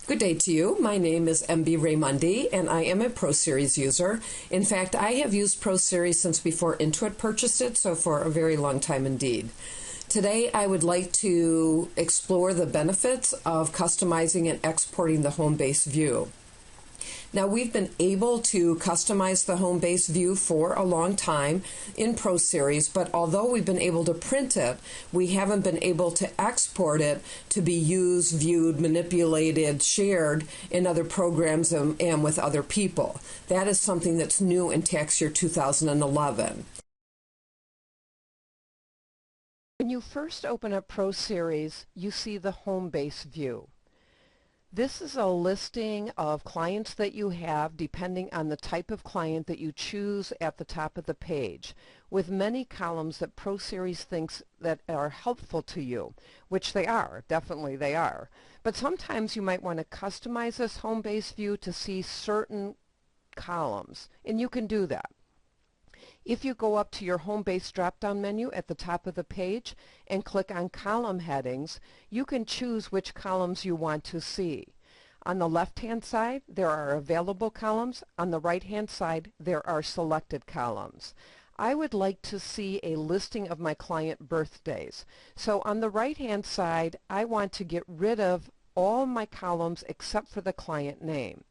Good day to you. My name is MB Raimondi, and I am a ProSeries user. In fact, I have used ProSeries since before Intuit purchased it, so for a very long time indeed. Today, I would like to explore the benefits of customizing and exporting the HomeBase view. Now, we've been able to customize the HomeBase view for a long time in ProSeries, but although we've been able to print it, we haven't been able to export it to be used, viewed, manipulated, shared in other programs and with other people. That is something that's new in tax year 2011. When you first open up ProSeries, you see the HomeBase view. This is a listing of clients that you have depending on the type of client that you choose at the top of the page, with many columns that ProSeries thinks that are helpful to you, which they are, definitely they are. But sometimes you might want to customize this HomeBase view to see certain columns, and you can do that. If you go up to your HomeBase drop-down menu at the top of the page and click on column headings, you can choose which columns you want to see. On the left-hand side, there are available columns. On the right-hand side, there are selected columns. I would like to see a listing of my client birthdays. So on the right-hand side, I want to get rid of all my columns except for the client name.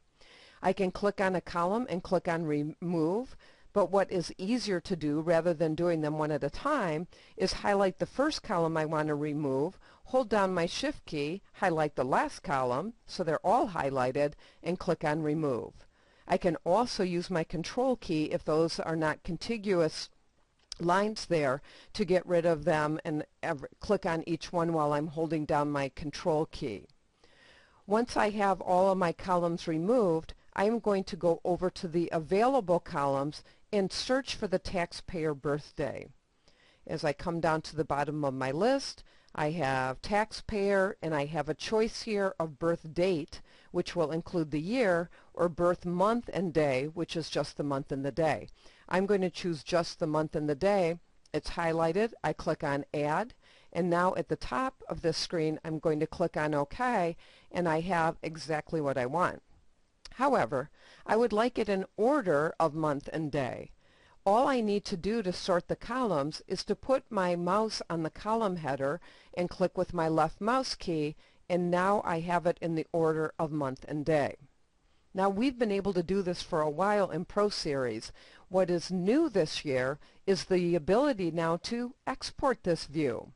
I can click on a column and click on Remove. But what is easier to do, rather than doing them one at a time, is highlight the first column I want to remove, hold down my Shift key, highlight the last column, so they're all highlighted, and click on Remove. I can also use my Control key if those are not contiguous lines there to get rid of them and click on each one while I'm holding down my Control key. Once I have all of my columns removed, I am going to go over to the available columns and search for the taxpayer birthday. As I come down to the bottom of my list, I have taxpayer, and I have a choice here of birth date, which will include the year, or birth month and day, which is just the month and the day. I'm going to choose just the month and the day. It's highlighted. I click on Add, and now at the top of this screen, I'm going to click on OK, and I have exactly what I want. However, I would like it in order of month and day. All I need to do to sort the columns is to put my mouse on the column header and click with my left mouse key, and now I have it in the order of month and day. Now, we've been able to do this for a while in ProSeries. What is new this year is the ability now to export this view.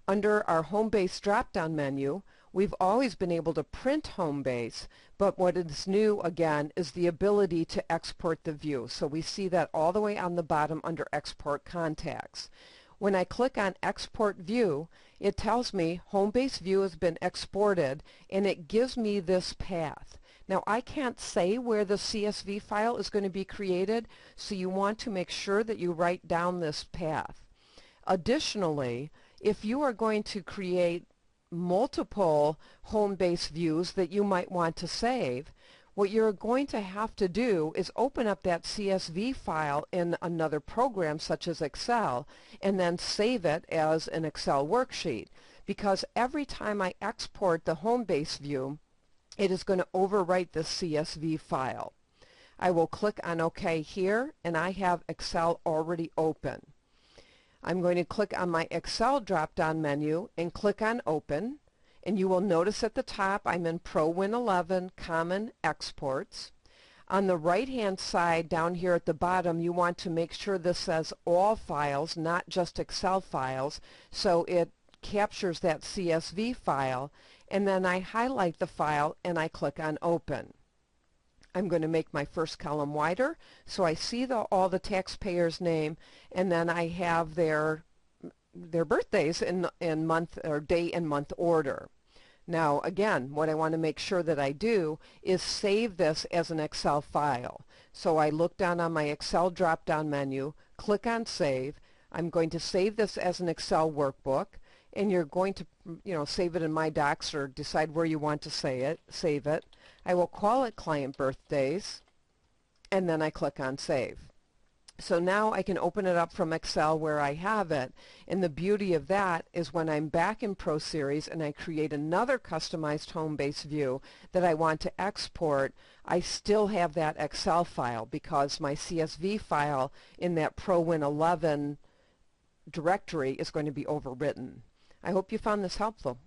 Under our HomeBase drop-down menu, we've always been able to print HomeBase, but what is new again is the ability to export the view. So we see that all the way on the bottom under Export Contacts. When I click on Export View, it tells me HomeBase view has been exported, and it gives me this path. Now, I can't say where the CSV file is going to be created, so you want to make sure that you write down this path. Additionally, if you are going to create multiple HomeBase views that you might want to save, what you're going to have to do is open up that CSV file in another program such as Excel and then save it as an Excel worksheet, because every time I export the HomeBase view, it is going to overwrite the CSV file. I will click on OK here, and I have Excel already open. I'm going to click on my Excel drop-down menu and click on Open, and you will notice at the top I'm in ProWin 11 Common Exports. On the right-hand side down here at the bottom, you want to make sure this says All Files, not just Excel files, so it captures that CSV file, and then I highlight the file and I click on Open. I'm going to make my first column wider so I see all the taxpayers' name, and then I have their birthdays in month or day and month order. Now again, what I want to make sure that I do is save this as an Excel file. So I look down on my Excel drop-down menu, click on Save. I'm going to save this as an Excel workbook, and you're going to save it in My Docs or decide where you want to save it. I will call it Client Birthdays, and then I click on Save. So now I can open it up from Excel where I have it, and the beauty of that is when I'm back in ProSeries and I create another customized HomeBase view that I want to export, I still have that Excel file because my CSV file in that ProWin 11 directory is going to be overwritten. I hope you found this helpful.